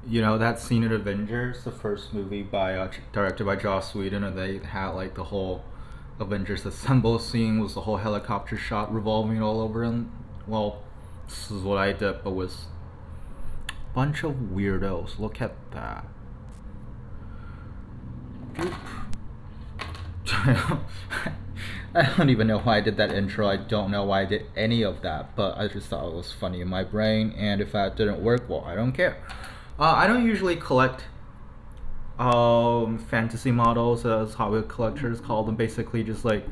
You know that scene in Avengers, the first movie by directed by Joss Whedon, and they had like the whole Avengers assemble scene was the whole helicopter shot revolving all over him. Well, this is what I did, but with a bunch of weirdos. Look at that. I don't even know why I did that intro. I don't know why I did any of that, but I just thought it was funny in my brain. And if that didn't work, well, I don't care. I don't usually collect fantasy models, as Hollywood collectors call them. Basically, just like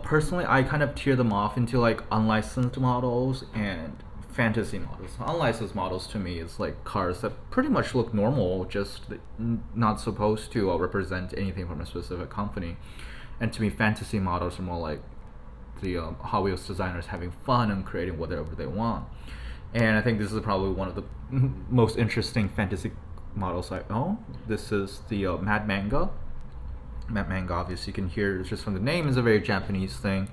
personally, I kind of tier them off into like unlicensed models and fantasy models. Unlicensed models to me is like cars that pretty much look normal, just not supposed to represent anything from a specific company. And to me, fantasy models are more like the Hot Wheels designers having fun and creating whatever they want. And I think this is probably one of the most interesting fantasy models I own. This is the Manga. Manga, obviously, you can hear just from the name, is a very Japanese thing.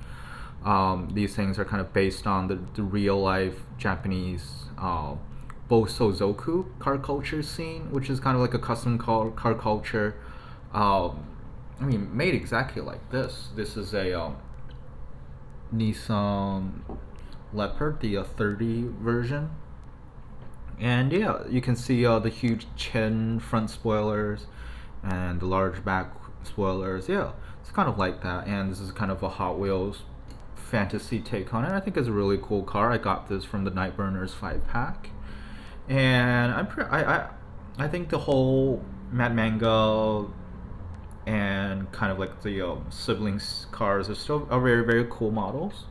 These things are kind of based on the real life Japanese Bosozoku car culture scene, which is kind of like a custom car culture. I mean, made exactly like this. This is a Nissan Leopard, the 30 version. And yeah, you can see the huge chin front spoilers and the large back spoilers. Yeah, it's kind of like that. And this is kind of a Hot Wheels fantasy take on it. I think it's a really cool car. I got this from the Nightburners 5 pack. And I think the whole Mad Manga and kind of like the siblings cars are still are very very cool models.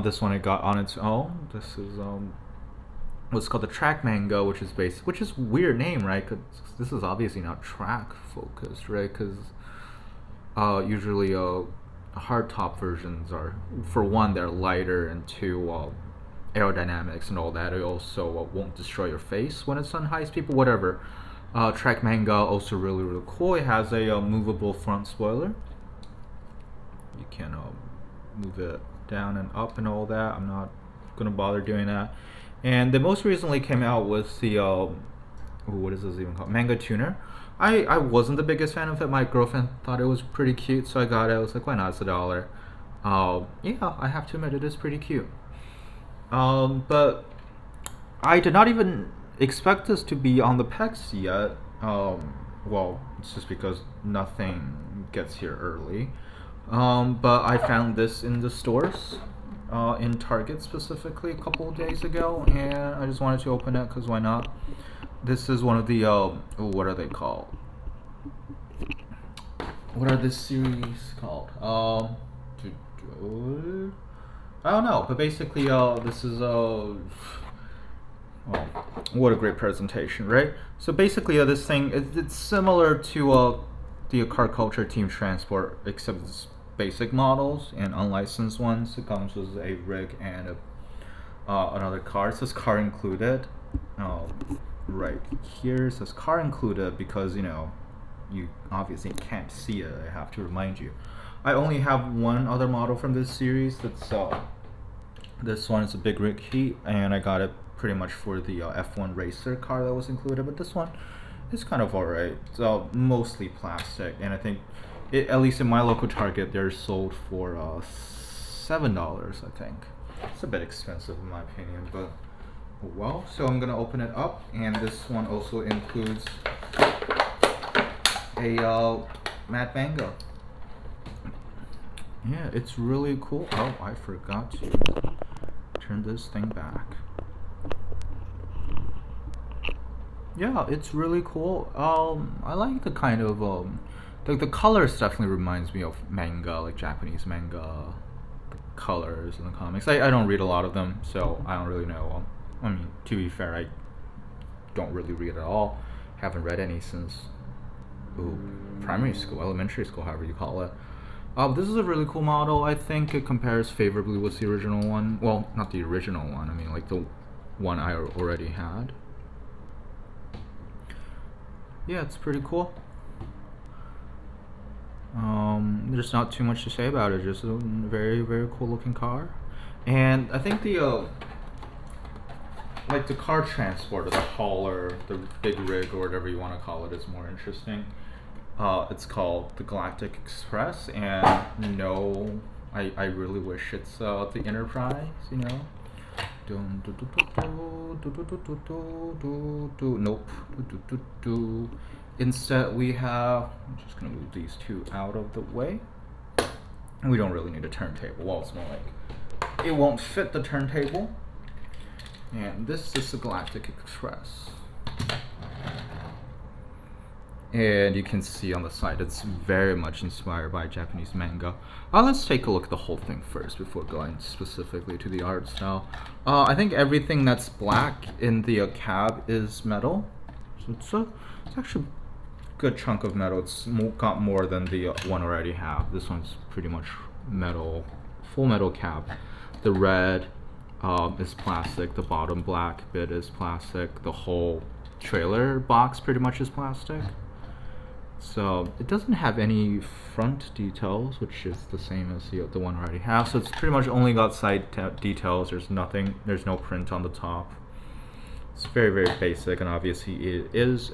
This one I got on its own. This is what's called the Track Mango, which is based, which is weird name, right? Cause this is obviously not track focused, right? Because usually hard top versions are, for one, they're lighter, and two, aerodynamics and all that. It also won't destroy your face when it's on high speed, but whatever. Track Manga also really really cool. It has a movable front spoiler. You can move it down and up and all that. I'm not gonna bother doing that. And they most recently came out with the what is this even called? Manga Tuner. I wasn't the biggest fan of it. My girlfriend thought it was pretty cute, so I got it. I was like, why not? It's $1. Yeah, I have to admit it is pretty cute. But I did not even expect this to be on the PEX yet. Well, it's just because nothing gets here early. But I found this in the stores, in Target specifically, a couple of days ago, and I just wanted to open it because why not? This is one of the what are they called? What are this series called? I don't know, but basically, this is well, what a great presentation, right? So basically, this thing it's similar to the car culture Team Transport, except it's basic models and unlicensed ones. It comes with a rig and another car. It says car included. Right here it says car included because you obviously can't see it. I have to remind you. I only have one other model from this series. That's this one is a big rig heat, and I got it pretty much for the F1 racer car that was included. But this one is kind of alright. It's mostly plastic, and I think at least in my local Target, they're sold for $7. I think it's a bit expensive in my opinion, but well. So I'm gonna open it up, and this one also includes a Mad Mango. Yeah, it's really cool. Oh, I forgot to turn this thing back. Yeah, it's really cool. I like the kind of the colors definitely reminds me of manga, like Japanese manga. The colors in the comics. I don't read a lot of them, so I don't really know. I mean, to be fair, I don't really read at all. Haven't read any since primary school, elementary school, however you call it. This is a really cool model. I think it compares favorably with the original one. Well, not the original one. I mean, like the one I already had. Yeah, it's pretty cool. There's not too much to say about it. Just a very very cool looking car, and I think the like the car transporter, the hauler, the big rig, or whatever you want to call it, is more interesting. It's called the Galactic Express, and no, I really wish it's the Enterprise, you know. Nope. Instead, we have. I'm just gonna move these two out of the way. We don't really need a turntable. Well, it's more like it won't fit the turntable. And this is the Galactic Express. And you can see on the side it's very much inspired by Japanese manga. Let's take a look at the whole thing first before going specifically to the art style. I think everything that's black in the cab is metal. So it's actually a good chunk of metal. It's got more than the one I already have. This one's pretty much metal, full metal cab. The red is plastic. The bottom black bit is plastic. The whole trailer box pretty much is plastic. So it doesn't have any front details, which is the same as the one I already have. So it's pretty much only got side details. There's nothing. There's no print on the top. It's very, very basic, and obviously it is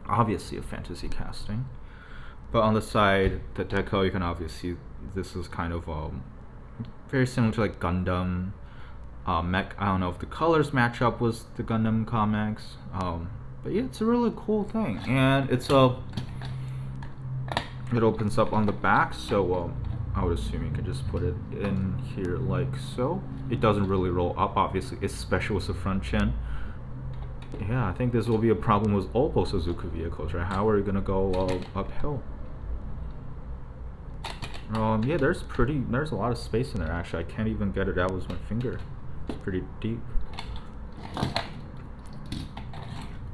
obviously a fantasy casting. But on the side, the deco, you can obviously this is kind of very similar to like Gundam. Mech. I don't know if the colors match up with the Gundam comics. But yeah, it's a really cool thing, and it opens up on the back, so I would assume you can just put it in here like so. It doesn't really roll up, obviously, especially with the front chin. Yeah, I think this will be a problem with all Suzuki vehicles, right? How are you gonna go uphill? Yeah, there's a lot of space in there. Actually, I can't even get it out with my finger. It's pretty deep.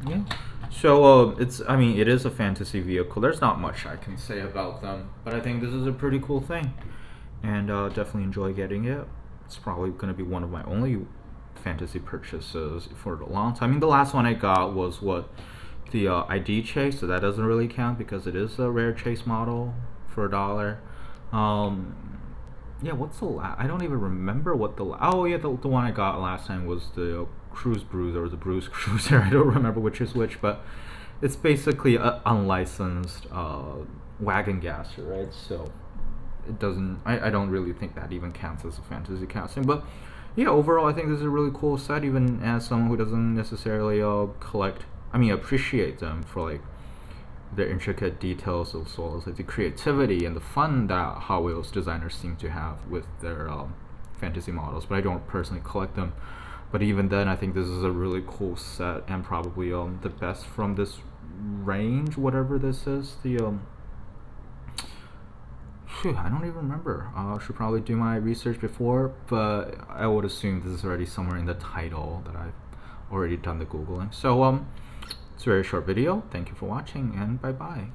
Yeah. So it is a fantasy vehicle. There's not much I can say about them, but I think this is a pretty cool thing, and definitely enjoy getting it. It's probably going to be one of my only fantasy purchases for a long time. I mean, the last one I got was the ID Chase, so that doesn't really count because it is a rare Chase model for $1. Yeah, what's the I don't even remember what the one I got last time was the Cruise Bruiser or the Bruise Cruiser. I don't remember which is which, but it's basically an unlicensed wagon gasser, right? So it doesn't. I don't really think that even counts as a fantasy casting. But yeah, overall, I think this is a really cool set, even as someone who doesn't necessarily appreciate them for like their intricate details as well as like the creativity and the fun that Hot Wheels designers seem to have with their fantasy models. But I don't personally collect them. But even then, I think this is a really cool set, and probably the best from this range, whatever this is. I don't even remember. I should probably do my research before, but I would assume this is already somewhere in the title that I've already done the Googling. So it's a very short video. Thank you for watching, and bye-bye.